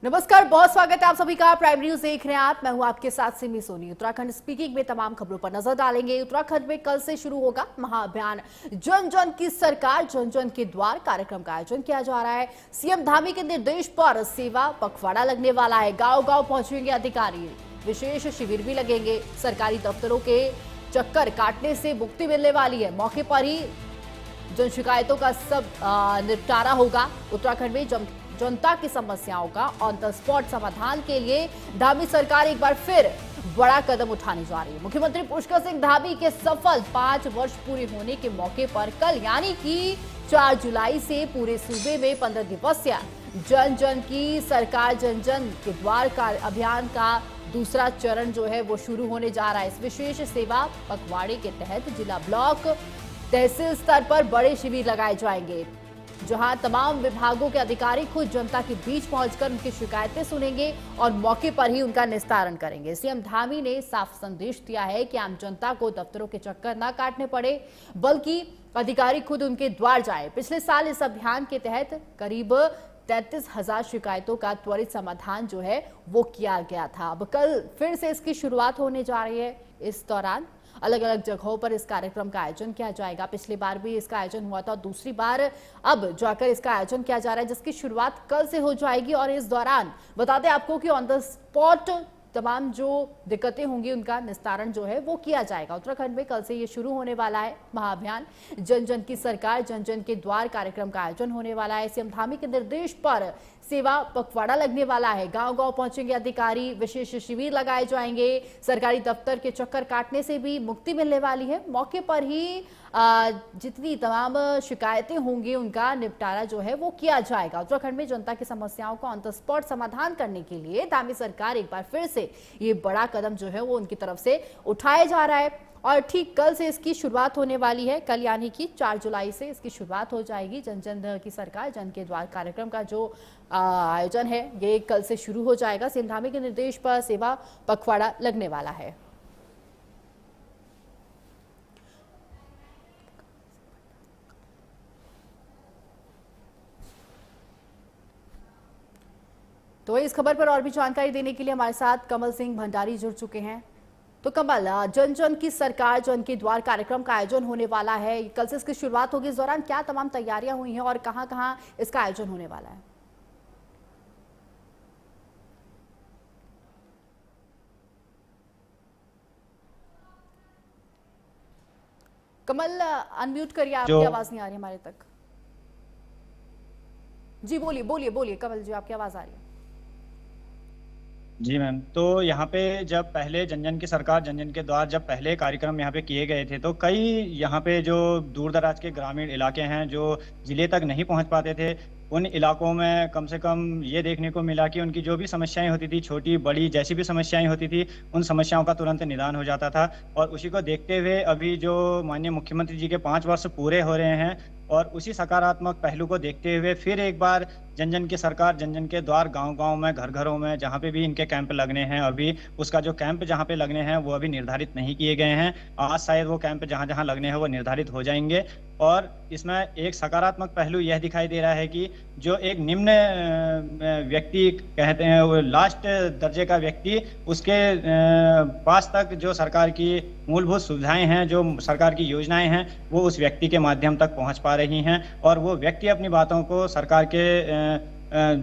नमस्कार, बहुत स्वागत है आप सभी का। प्राइम न्यूज देख रहे हैं आप। मैं हूं आपके साथ सिमी सोनी। उत्तराखंड स्पीकिंग में तमाम खबरों पर नजर डालेंगे। उत्तराखंड में कल से शुरू होगा महाअभियान जन जन की सरकार जन जन के द्वार। कार्यक्रम का आयोजन किया जा रहा है। सीएम धामी के निर्देश पर सेवा पखवाड़ा लगने वाला है। गांव गांव पहुंचेंगे अधिकारी, विशेष शिविर भी लगेंगे। सरकारी दफ्तरों के चक्कर काटने से मुक्ति मिलने वाली है। मौके पर ही जन शिकायतों का सब निपटारा होगा। उत्तराखंड में जनता की समस्याओं का ऑन द स्पॉट समाधान के लिए धामी सरकार एक बार फिर बड़ा कदम उठाने जा रही है। मुख्यमंत्री पुष्कर सिंह धामी के सफल 5 वर्ष पूरे होने के मौके पर कल यानी कि 4 जुलाई से पूरे सूबे में 15 दिवसीय जन जन की सरकार जन जन के द्वार का अभियान का दूसरा चरण जो है वो शुरू होने जा रहा है। इस विशेष सेवा पखवाड़े के तहत जिला, ब्लॉक, तहसील स्तर पर बड़े शिविर लगाए जाएंगे, जहां तमाम विभागों के अधिकारी खुद जनता के बीच पहुंचकर उनकी शिकायतें सुनेंगे और मौके पर ही उनका निस्तारण करेंगे। सीएम धामी ने साफ संदेश दिया है कि आम जनता को दफ्तरों के चक्कर न काटने पड़े, बल्कि अधिकारी खुद उनके द्वार जाए। पिछले साल इस अभियान के तहत करीब 33,000 शिकायतों का त्वरित समाधान जो है वो किया गया था। अब कल फिर से इसकी शुरुआत होने जा रही है। इस दौरान अलग अलग जगहों पर इस कार्यक्रम का आयोजन किया जाएगा। पिछली बार भी इसका आयोजन हुआ था, दूसरी बार अब जाकर इसका आयोजन किया जा रहा है, जिसकी शुरुआत कल से हो जाएगी। और इस दौरान बता दें आपको कि ऑन द स्पॉट तमाम जो दिक्कतें होंगी उनका निस्तारण जो है वो किया जाएगा। उत्तराखंड में कल से ये शुरू होने वाला है महाअभियान जन जन की सरकार जन जन के द्वार। कार्यक्रम का आयोजन होने वाला है। सीएम धामी के निर्देश पर सेवा पखवाड़ा लगने वाला है। गांव गांव पहुंचेंगे अधिकारी, विशेष शिविर लगाए जाएंगे। सरकारी दफ्तर के चक्कर काटने से भी मुक्ति मिलने वाली है। मौके पर ही जितनी तमाम शिकायतें होंगी उनका निपटारा जो है वो किया जाएगा। उत्तराखंड में जनता की समस्याओं को ऑन द स्पॉट समाधान करने के लिए धामी सरकार एक बार फिर से ये बड़ा कदम जो है वो उनकी तरफ से उठाया जा रहा है। और ठीक कल से इसकी शुरुआत होने वाली है। कल यानी कि 4 जुलाई से इसकी शुरुआत हो जाएगी। जन जन की सरकार जन के द्वार कार्यक्रम का जो आयोजन है ये कल से शुरू हो जाएगा। सीएम धामी के निर्देश पर सेवा पखवाड़ा लगने वाला है। तो इस खबर पर और भी जानकारी देने के लिए हमारे साथ कमल सिंह भंडारी जुड़ चुके हैं। तो कमल, जन जन की सरकार जन के द्वार कार्यक्रम का आयोजन होने वाला है, कल से इसकी शुरुआत होगी। इस दौरान क्या तमाम तैयारियां हुई हैं और कहां-कहां इसका आयोजन होने वाला है? कमल, अनम्यूट करिए, आपकी आवाज नहीं आ रही हमारे तक। जी बोलिए बोलिए बोलिए कमल जी, आपकी आवाज आ रही है। जी मैम, तो यहाँ पे जब पहले जन जन की सरकार जन जन के द्वार जब पहले कार्यक्रम यहाँ पे किए गए थे, तो कई यहाँ पे जो दूर दराज के ग्रामीण इलाके हैं जो जिले तक नहीं पहुँच पाते थे, उन इलाकों में कम से कम ये देखने को मिला कि उनकी जो भी समस्याएं होती थी, छोटी बड़ी जैसी भी समस्याएं होती थी, उन समस्याओं का तुरंत निदान हो जाता था। और उसी को देखते हुए अभी जो माननीय मुख्यमंत्री जी के 5 वर्ष पूरे हो रहे हैं और उसी सकारात्मक पहलू को देखते हुए फिर एक बार जन जन की सरकार जन जन के द्वार गांव-गांव में, घर-घरों में, जहां पे भी इनके कैंप लगने हैं, अभी उसका जो कैंप जहां पे लगने हैं वो अभी निर्धारित नहीं किए गए हैं। आज शायद वो कैंप जहां जहां लगने हैं वो निर्धारित हो जाएंगे। और इसमें एक सकारात्मक पहलू यह दिखाई दे रहा है कि जो एक निम्न व्यक्ति कहते हैं, वो लास्ट दर्जे का व्यक्ति, उसके पास तक जो सरकार की मूलभूत सुविधाएं हैं, जो सरकार की योजनाएं हैं, वो उस व्यक्ति के माध्यम तक पहुंच पा रही हैं। और वो व्यक्ति अपनी बातों को सरकार के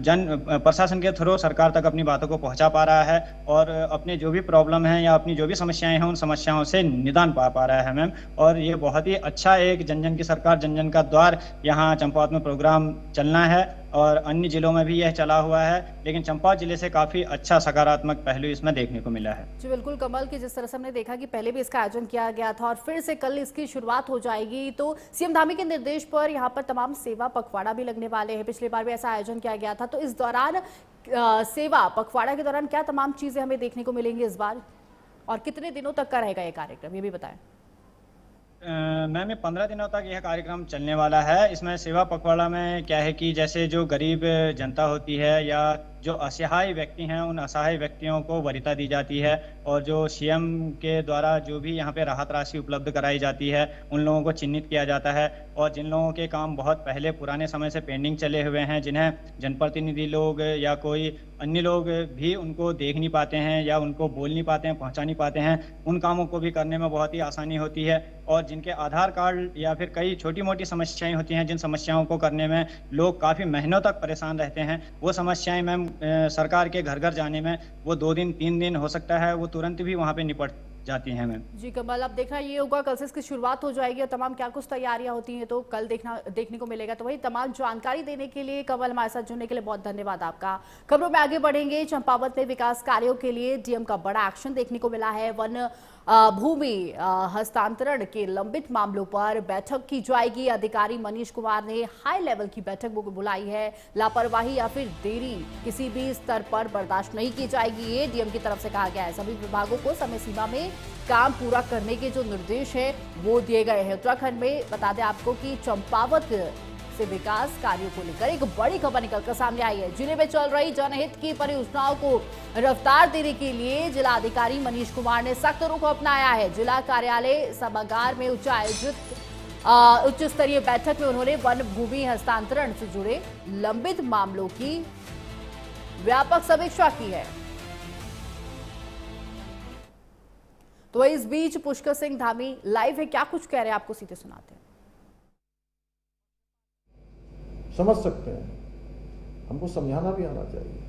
जन प्रशासन के थ्रू सरकार तक अपनी बातों को पहुंचा पा रहा है और अपने जो भी प्रॉब्लम है या अपनी जो भी समस्याएं हैं उन समस्याओं से निदान पा रहा है मैम। और ये बहुत ही अच्छा एक जन जन की सरकार जन जन का द्वार यहाँ चंपावत में प्रोग्राम चलना है और अन्य जिलों में भी यह चला हुआ है, लेकिन चंपावत जिले से काफी अच्छा सकारात्मक पहलू इसमें देखने को मिला है। जी बिल्कुल कमल, की जिस तरह से हमने देखा कि पहले भी इसका आयोजन किया गया था और फिर से कल इसकी शुरुआत हो जाएगी, तो सीएम धामी के निर्देश पर यहाँ पर तमाम सेवा पखवाड़ा भी लगने वाले हैं। पिछली बार भी ऐसा आयोजन किया गया था, तो इस दौरान सेवा पखवाड़ा के दौरान क्या तमाम चीजें हमें देखने को मिलेंगी इस बार और कितने दिनों तक का रहेगा ये कार्यक्रम, ये भी बताएं। मैम, ये 15 दिनों तक यह कार्यक्रम चलने वाला है। इसमें सेवा पखवाड़ा में क्या है कि जैसे जो गरीब जनता होती है या जो असहाय व्यक्ति हैं उन असहाय व्यक्तियों को वरीयता दी जाती है, और जो सीएम के द्वारा जो भी यहाँ पे राहत राशि उपलब्ध कराई जाती है उन लोगों को चिन्हित किया जाता है। और जिन लोगों के काम बहुत पहले पुराने समय से पेंडिंग चले हुए हैं, जिन्हें जनप्रतिनिधि लोग या कोई अन्य लोग भी उनको देख नहीं पाते हैं या उनको बोल नहीं पाते हैं, पहुंचा नहीं पाते हैं, उन कामों को भी करने में बहुत ही आसानी होती है। और जिनके आधार कार्ड या फिर कई छोटी मोटी समस्याएं होती हैं, जिन समस्याओं को करने में लोग काफ़ी महीनों तक परेशान रहते हैं, वो समस्याएं मैम सरकार के घर घर जाने में वो 2 दिन 3 दिन हो सकता है, वो तुरंत भी वहाँ पे निपट जाती हैं मैम। जी कमल, अब देखना ये होगा, कल से इसकी शुरुआत हो जाएगी और तमाम क्या कुछ तैयारियां होती हैं तो कल देखने को मिलेगा। तो वही तमाम जानकारी देने के लिए कमल, हमारे साथ जुड़ने के लिए बहुत धन्यवाद आपका। खबरों में आगे बढ़ेंगे। चंपावत में विकास कार्यों के लिए डीएम का बड़ा एक्शन देखने को मिला है। वन भूमि हस्तांतरण के लंबित मामलों पर बैठक की जाएगी। अधिकारी मनीष कुमार ने हाई लेवल की बैठक बुलाई है। लापरवाही या फिर देरी किसी भी स्तर पर बर्दाश्त नहीं की जाएगी, ये डीएम की तरफ से कहा गया है। सभी विभागों को समय सीमा में काम पूरा करने के जो निर्देश है वो दिए गए हैं। उत्तराखंड में बता दें आपको कि चंपावत से विकास कार्यों को लेकर एक बड़ी खबर निकलकर सामने आई है। जिले में चल रही जनहित की परियोजनाओं को रफ्तार देने के लिए जिला अधिकारी मनीष कुमार ने सख्त रुख अपनाया है। जिला कार्यालय सभागार में उच्च स्तरीय बैठक में उन्होंने वन भूमि हस्तांतरण से जुड़े लंबित मामलों की व्यापक समीक्षा की है। तो इस बीच पुष्कर सिंह धामी लाइव है, क्या कुछ कह रहे हैं आपको सीधे सुनाते हैं। समझ सकते हैं, हमको समझाना भी आना चाहिए।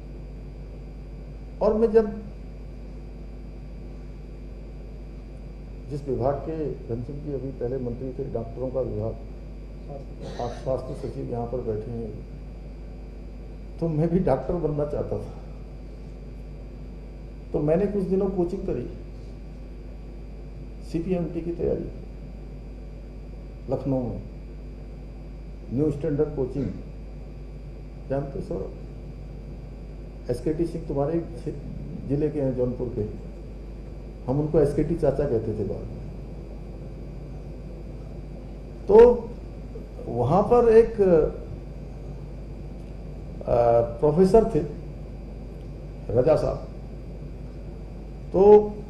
और मैं जब जिस विभाग के घनश्याम जी अभी पहले मंत्री थे, डॉक्टरों का विभाग, स्वास्थ्य सचिव यहाँ पर बैठे हैं, तो मैं भी डॉक्टर बनना चाहता था। तो मैंने कुछ दिनों कोचिंग करी, सीपीएमटी की तैयारी लखनऊ में, न्यू स्टैंडर्ड कोचिंग, जानते सर? एसकेटी सिंह तुम्हारे जिले के हैं, जौनपुर के, हम उनको एसकेटी चाचा कहते थे बाद में। तो वहां पर एक प्रोफेसर थे रजा साहब, तो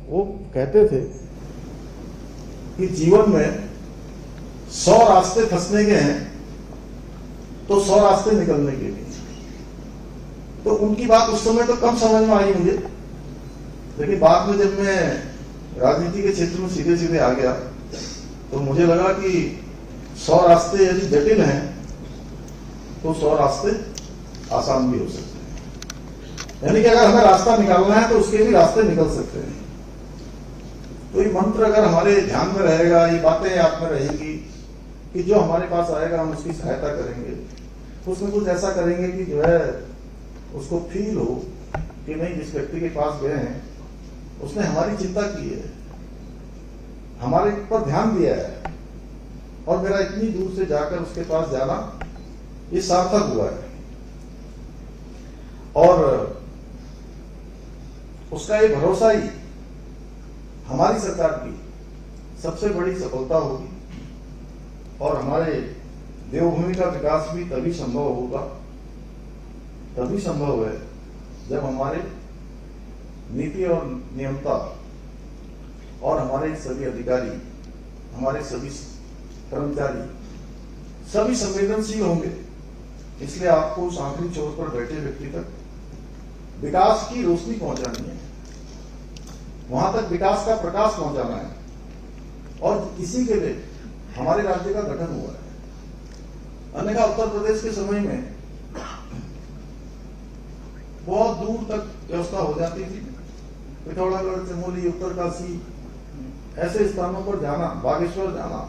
वो कहते थे कि जीवन में 100 रास्ते फंसने के हैं तो 100 रास्ते निकलने के लिए। तो उनकी बात उस समय तो कम समझ में आई मुझे, लेकिन बाद में जब मैं राजनीति के क्षेत्र में सीधे सीधे आ गया तो मुझे लगा कि 100 रास्ते यदि जटिल हैं तो 100 रास्ते आसान भी हो सकते हैं। यानी कि अगर हमें रास्ता निकालना है तो उसके भी रास्ते निकल सकते हैं। तो ये मंत्र अगर हमारे ध्यान में रहेगा, ये बातें याद में रहेगी कि जो हमारे पास आएगा हम उसकी सहायता करेंगे, उसमें कुछ ऐसा करेंगे कि जो है उसको फील हो कि नहीं, जिस व्यक्ति के पास गए हैं उसने हमारी चिंता की है, हमारे पर ध्यान दिया है, और मेरा इतनी दूर से जाकर उसके पास जाना ये सार्थक हुआ है। और उसका ये भरोसा ही हमारी सरकार की सबसे बड़ी सफलता होगी। और हमारे देवभूमि का विकास भी तभी संभव होगा, तभी संभव है जब हमारे नीति और नियमता और हमारे सभी अधिकारी, हमारे सभी कर्मचारी सभी संवेदनशील होंगे। इसलिए आपको उस आखिरी छोर पर बैठे व्यक्ति तक विकास की रोशनी पहुंचानी है, वहां तक विकास का प्रकाश पहुंचाना है, और इसी के लिए हमारे राज्य का गठन हुआ है। अन्यथा उत्तर प्रदेश के समय में बहुत दूर तक व्यवस्था हो जाती थी, पिथौरागढ़, चमोली, उत्तरकाशी, ऐसे स्थानों पर जाना, बागेश्वर जाना,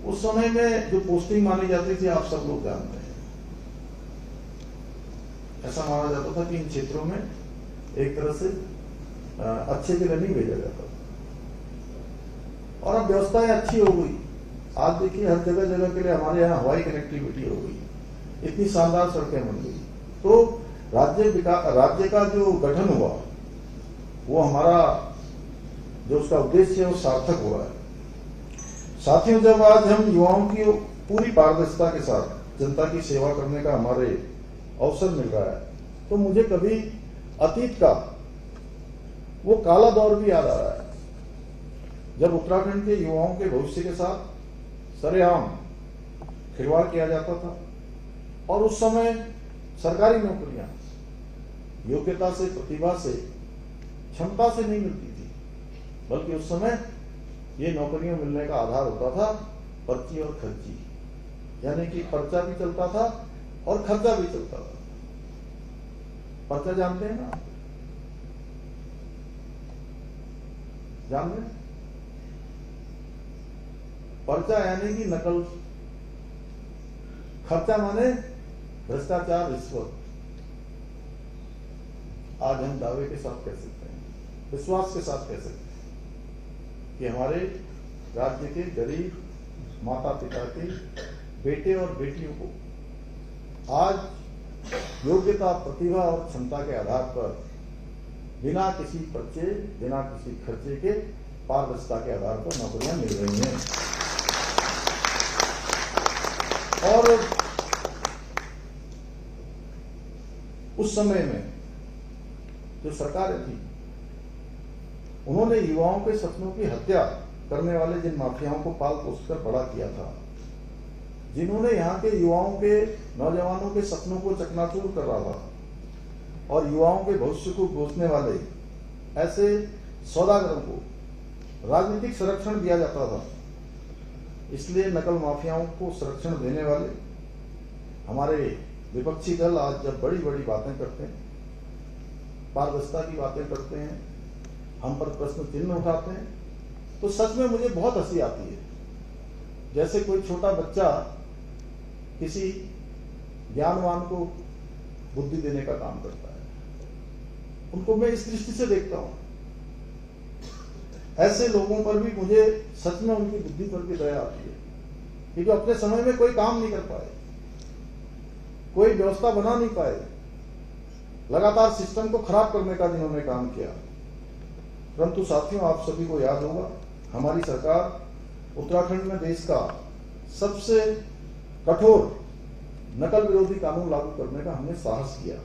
उस समय में जो पोस्टिंग मानी जाती थी आप सब लोग जानते हैं। ऐसा माना जाता था कि इन क्षेत्रों में एक तरह से अच्छे के लिए नहीं भेजा जाता। और अब व्यवस्थाएं अच्छी हो गई। आज देखिए हर जगह जगह के लिए हमारे यहाँ हवाई कनेक्टिविटी हो गई, इतनी शानदार सड़कें बन गई। तो राज्य का जो गठन हुआ वो हमारा जो उसका उद्देश्य है वो सार्थक हुआ है। साथियों, जब आज हम युवाओं की पूरी पारदर्शिता के साथ जनता की सेवा करने का हमारे अवसर मिल रहा है, तो मुझे कभी अतीत का वो काला दौर भी याद आ रहा है, जब उत्तराखंड के युवाओं के भविष्य के साथ सरेआम खिलवाड़ किया जाता था। और उस समय सरकारी नौकरियां योग्यता से, प्रतिभा से, क्षमता से नहीं मिलती थी, बल्कि उस समय ये नौकरियां मिलने का आधार होता था पर्ची और खर्ची, यानी कि पर्चा भी चलता था और खर्चा भी चलता था। पर्चा जानते हैं ना? जानते हैं? पर्चा यानी कि नकल, खर्चा माने भ्रष्टाचार, रिश्वत। आज हम दावे के साथ कह सकते हैं, विश्वास के साथ कह सकते हैं कि हमारे राज्य के गरीब माता पिता के बेटे और बेटियों को आज योग्यता, प्रतिभा और क्षमता के आधार पर बिना किसी पर्चे, बिना किसी खर्चे के, पारदर्शिता के आधार पर नौकरियां मिल रही हैं। और उस समय में जो सरकारें थी, उन्होंने युवाओं के सपनों की हत्या करने वाले जिन माफियाओं को पाल पोस कर बड़ा किया था, जिन्होंने यहाँ के युवाओं के, नौजवानों के सपनों को चकनाचूर कर रहा था और युवाओं के भविष्य को बेचने वाले ऐसे सौदागरों को राजनीतिक संरक्षण दिया जाता था। इसलिए नकल माफियाओं को संरक्षण देने वाले हमारे विपक्षी दल आज जब बड़ी बड़ी बातें करते हैं, पारदर्शिता की बातें करते हैं, हम पर प्रश्न चिन्ह उठाते हैं, तो सच में मुझे बहुत हंसी आती है। जैसे कोई छोटा बच्चा किसी ज्ञानवान को बुद्धि देने का काम करता है, उनको मैं इस दृष्टि से देखता हूं। ऐसे लोगों पर भी मुझे सच में उनकी बुद्धि पर भी दया आती है कि जो अपने समय में कोई काम नहीं कर पाए, कोई व्यवस्था बना नहीं पाए, लगातार सिस्टम को खराब करने का जिन्होंने काम किया। परंतु साथियों, आप सभी को याद होगा, हमारी सरकार उत्तराखंड में देश का सबसे कठोर नकल विरोधी कानून लागू करने का हमने साहस किया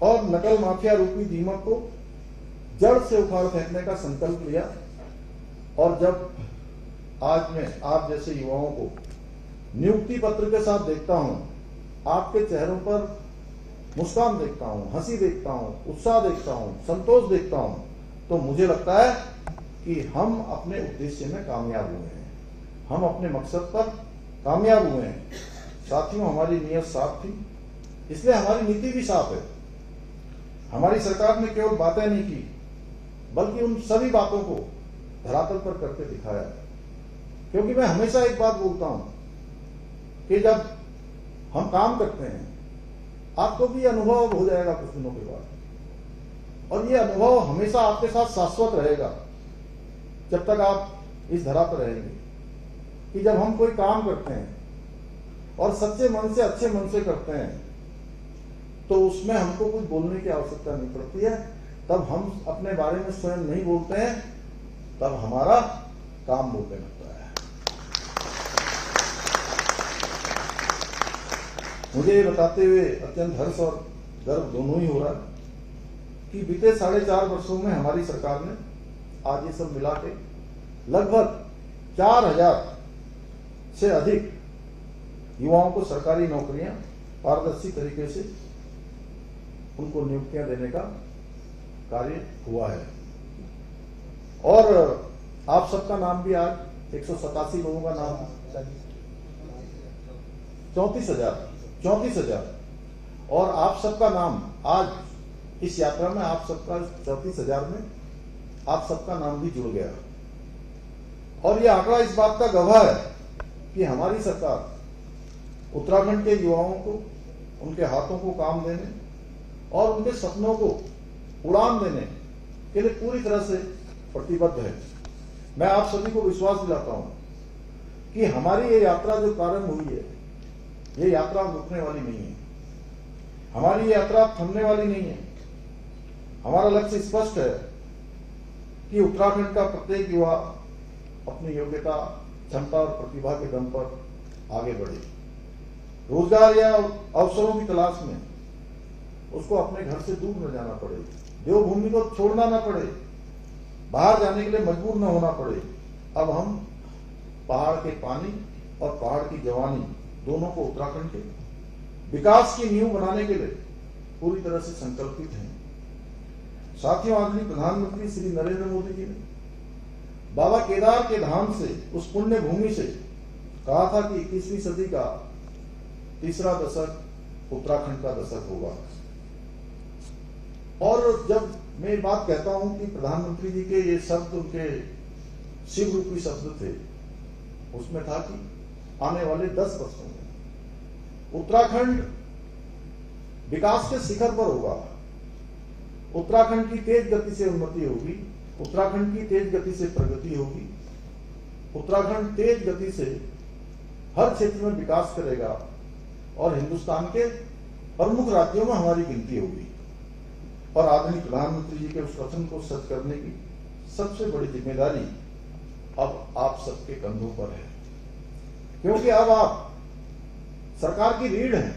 और नकल माफिया रूपी दीमक को जड़ से उखाड़ फेंकने का संकल्प लिया। और जब आज मैं आप जैसे युवाओं को नियुक्ति पत्र के साथ देखता हूं, आपके चेहरों पर मुस्कान देखता हूं, हंसी देखता हूं, उत्साह देखता हूं, संतोष देखता हूं, तो मुझे लगता है कि हम अपने उद्देश्य में कामयाब हुए हैं, हम अपने मकसद पर कामयाब हुए हैं। साथियों, हमारी नीयत साफ थी, इसलिए हमारी नीति भी साफ है। हमारी सरकार ने केवल बातें नहीं की, बल्कि उन सभी बातों को धरातल पर करके दिखाया। क्योंकि मैं हमेशा एक बात बोलता हूं कि जब हम काम करते हैं, आपको भी अनुभव हो जाएगा कुछ दिनों के बाद, और ये अनुभव हमेशा आपके साथ शाश्वत रहेगा जब तक आप इस धरा पर रहेंगे, कि जब हम कोई काम करते हैं और सच्चे मन से, अच्छे मन से करते हैं, तो उसमें हमको कुछ बोलने की आवश्यकता नहीं पड़ती है। तब हम अपने बारे में स्वयं नहीं बोलते हैं, तब हमारा काम बोलने लगता है। मुझे ये बताते हुए अत्यंत हर्ष और गर्व दोनों ही हो रहा है कि बीते 4.5 वर्षों में हमारी सरकार ने आज ये सब मिला के लगभग 4000 से अधिक युवाओं को सरकारी नौकरियां पारदर्शी तरीके से उनको नियुक्तियां देने का कार्य हुआ है। और आप सबका नाम भी आज 187 लोगों का नाम, 34,000 और आप सबका नाम आज इस यात्रा में, आप सबका 34,000 में आप सबका नाम भी जुड़ गया। और यह आंकड़ा इस बात का गवाह है कि हमारी सरकार उत्तराखंड के युवाओं को, उनके हाथों को काम देने और उनके सपनों को उड़ान देने के लिए पूरी तरह से प्रतिबद्ध है। मैं आप सभी को विश्वास दिलाता हूं कि हमारी ये यात्रा जो प्रारंभ हुई है, ये यात्रा रुकने वाली नहीं है, हमारी ये यात्रा थमने वाली नहीं है। हमारा लक्ष्य स्पष्ट है कि उत्तराखंड का प्रत्येक युवा अपनी योग्यता, क्षमता और प्रतिभा के दम पर आगे बढ़े, रोजगार या अवसरों की तलाश में उसको अपने घर से दूर न जाना पड़े, देवभूमि को छोड़ना न पड़े, बाहर जाने के लिए मजबूर न होना पड़े। अब हम पहाड़ के पानी और पहाड़ की जवानी दोनों को उत्तराखंड के विकास की नींव बनाने के लिए पूरी तरह से संकल्पित हैं। साथियों, आदरणीय प्रधानमंत्री श्री नरेंद्र मोदी जी ने बाबा केदार के धाम से, उस पुण्य भूमि से कहा था कि 21वीं सदी का तीसरा दशक उत्तराखंड का दशक होगा। और जब मैं ये बात कहता हूं कि प्रधानमंत्री जी के ये शब्द उनके शिव रूपी शब्द थे, उसमें था कि आने वाले 10 वर्षों में उत्तराखंड विकास के शिखर पर होगा, उत्तराखंड की तेज गति से उन्नति होगी, उत्तराखंड की तेज गति से प्रगति होगी, उत्तराखंड तेज गति से हर क्षेत्र में विकास करेगा और हिंदुस्तान के प्रमुख राज्यों में हमारी गिनती होगी। और आदरणीय प्रधानमंत्री जी के उस वचन को सच करने की सबसे बड़ी जिम्मेदारी अब आप सबके कंधों पर है, क्योंकि अब आप सरकार की रीढ़ हैं,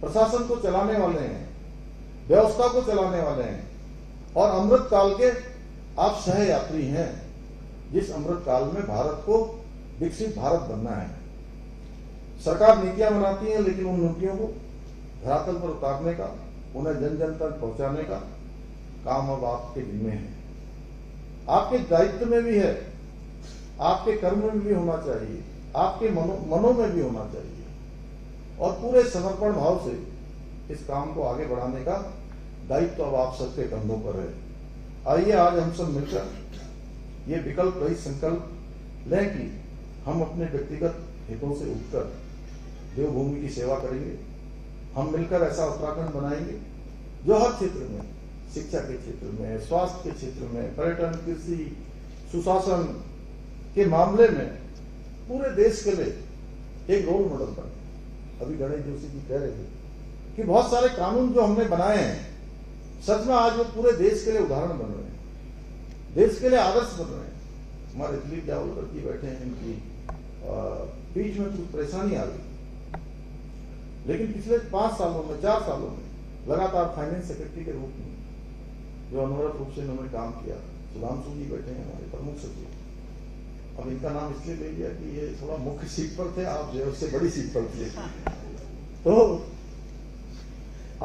प्रशासन को चलाने वाले हैं, व्यवस्था को चलाने वाले हैं और अमृत काल के आप सह यात्री हैं, जिस अमृत काल में भारत को विकसित भारत बनना है। सरकार नीतियां बनाती है, लेकिन उन नीतियों को धरातल पर उतारने का, उन्हें जन जन तक पहुंचाने का काम अब आपके जिम्मे है, आपके दायित्व में भी है, आपके कर्म में भी होना चाहिए, आपके मनों में भी होना चाहिए और पूरे समर्पण भाव से इस काम को आगे बढ़ाने का दायित्व अब आप सबके कंधों पर है। आइए आज हम सब मिलकर ये विकल्प रहित संकल्प लें कि हम अपने व्यक्तिगत हितों से उठकर देवभूमि की सेवा करेंगे। हम मिलकर ऐसा उत्तराखंड बनाएंगे जो हर क्षेत्र में, शिक्षा के क्षेत्र में, स्वास्थ्य के क्षेत्र में, पर्यटन, कृषि, सुशासन के मामले में पूरे देश के लिए एक रोल मॉडल बने। अभी गणेश जोशी जी कह रहे थे कि बहुत सारे कानून जो हमने बनाए हैं, सच में आज वो पूरे देश के लिए उदाहरण बन रहे हैं, देश के लिए आदर्श बन रहे हैं। हमारे दिलीप जावलकर जी बैठे हैं, इनकी बीच में कुछ परेशानी आ गई, लेकिन पिछले 5 सालों में, 4 सालों में लगातार फाइनेंस सेक्रेटरी के रूप में जो अनवरत रूप से उन्होंने काम किया। सुधांशु जी बैठे हैं, हमारे प्रमुख सचिव। अब इनका नाम इसलिए ले लिया कि ये थोड़ा मुख्य सीट पर थे, आप जो उससे बड़ी सीट पर थे। तो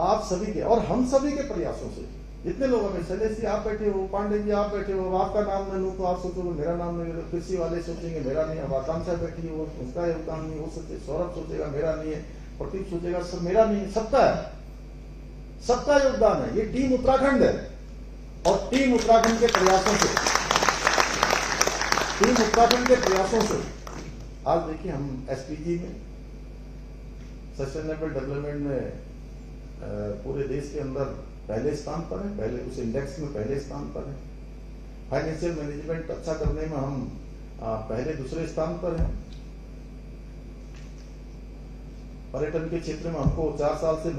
आप सभी के और हम सभी के प्रयासों से, जितने लोगों में, शैलेश जी आप बैठे हो, पांडे जी आप बैठे हो, आपका नाम न लूं तो आप सोचोगे मेरा नाम नहीं, कृषि वाले सोचेंगे मेरा नहीं, अब आकांक्षा बैठी हो उसका योगदान नहीं हो सकते, सौरभ सोचेगा मेरा नहीं है, प्रतीक सोचेगा सर मेरा नहीं है, सबका है, सबका योगदान है। ये टीम उत्तराखंड है और टीम उत्तराखंड के प्रयासों से, टीम उत्तराखंड के प्रयासों से आज देखिए हम एसपीजी में, सस्टेनेबल डेवलपमेंट में पूरे देश के अंदर पहले स्थान पर है, पहले उस इंडेक्स में पहले स्थान पर है। फाइनेंशियल मैनेजमेंट अच्छा करने में हम पहले दूसरे स्थान पर हैं। पर्यटन के क्षेत्र में हमको 4 साल से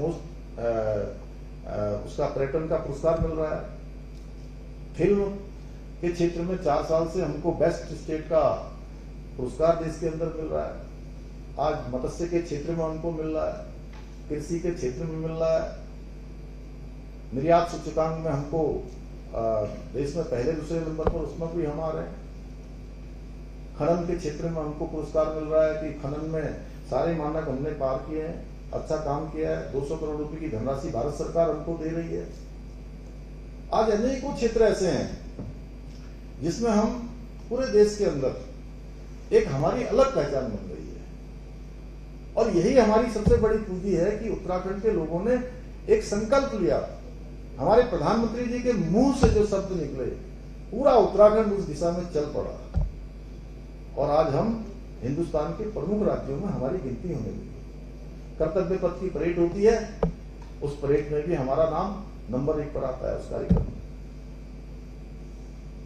उसका पर्यटन का पुरस्कार मिल रहा है। फिल्म के क्षेत्र में 4 साल से हमको बेस्ट स्टेट का पुरस्कार देश के अंदर मिल रहा है। आज मत्स्य के क्षेत्र में हमको मिल रहा है, कृषि के क्षेत्र में मिल रहा है, निर्यात सूचकांक में हमको देश में पहले दूसरे नंबर पर, उसमें भी हम आ रहे हैं। खनन के क्षेत्र में हमको पुरस्कार मिल रहा है कि खनन में सारे मानक हमने पार किए हैं, अच्छा काम किया है। 200 करोड़ रुपए की धनराशि भारत सरकार हमको दे रही है। आज अनेकों क्षेत्र ऐसे हैं जिसमें हम पूरे देश के अंदर एक हमारी अलग पहचान बन रही है और यही हमारी सबसे बड़ी पूंजी है कि उत्तराखंड के लोगों ने एक संकल्प लिया। हमारे प्रधानमंत्री जी के मुंह से जो शब्द निकले, पूरा उत्तराखंड उस दिशा में चल पड़ा और आज हम हिंदुस्तान के प्रमुख राज्यों में हमारी गिनती होने लगी। कर्तव्य पथ की परेड होती है, उस परेड में भी हमारा नाम नंबर 1 पर आता है उस कार्यक्रम में।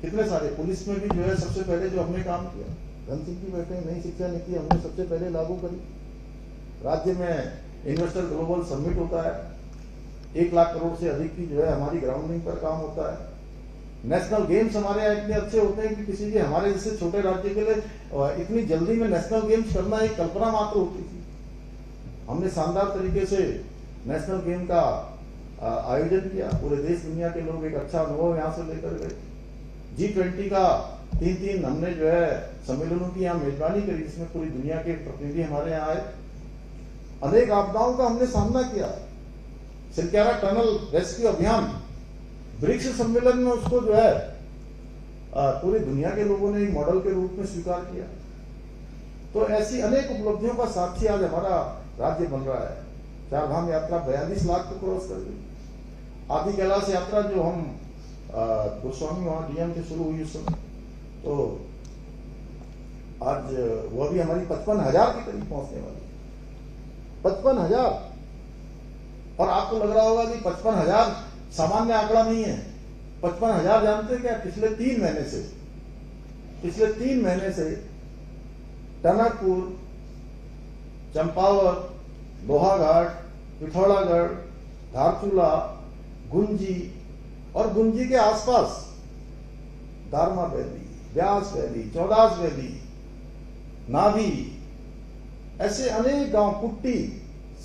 कितने सारे पुलिस में भी जो है सबसे पहले जो हमने काम किया, धन सिंह जी बैठे, नई शिक्षा नीति हमने सबसे पहले लागू करी। राज्य में इन्वेस्टर ग्लोबल समिट होता है, 1 लाख करोड़ से अधिक की जो है हमारी ग्राउंडिंग पर काम होता है। नेशनल गेम्स हमारे यहाँ इतने अच्छे होते हैं कि किसी भी हमारे जैसे छोटे राज्य के लिए इतनी जल्दी में नेशनल गेम्स करना एक कल्पना मात्र होती थी। हमने शानदार तरीके से नेशनल गेम का आयोजन किया। पूरे देश दुनिया के लोग एक अच्छा अनुभव यहाँ से लेकर गए। G20 का 3 हमने जो है सम्मेलनों की यहाँ मेजबानी करी, जिसमें पूरी दुनिया के प्रतिनिधि हमारे यहाँ आए। अनेक आपदाओं का हमने सामना किया। सिलक्यारा टनल रेस्क्यू अभियान, ब्रिक्स सम्मेलन में उसको जो है पूरी दुनिया के लोगों ने एक मॉडल के रूप में स्वीकार किया। तो ऐसी अनेक उपलब्धियों का साक्षी आज हमारा राज्य बन रहा है। चारधाम यात्रा 42 लाख को क्रॉस कर गई। आदि कैलाश यात्रा जो हम गोस्वामी वहां डीएम से शुरू हुई उस समय, तो आज वो भी हमारी 55,000 के करीब पहुंचने वाली, 55,000। और आपको लग रहा होगा कि 55,000 सामान्य आंकड़ा नहीं है। 55,000 जानते हैं क्या? पिछले 3 महीने से टनकपुर, चंपावत, लोहाघाट, पिथौरागढ़, धारचूला, गुंजी और गुंजी के आसपास दारमा वैली, व्यास वैली, चौदास वैली, नाभी, ऐसे अनेक गांव, कुट्टी,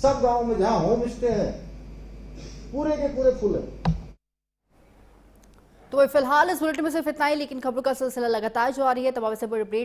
सब गांव में जहां होम स्टे हैं, पूरे के पूरे फुल है। तो फिलहाल इस बुलेटिन में सिर्फ इतना ही, लेकिन खबरों का सिलसिला लगातार जारी है। तमाम से बड़ी अपडेट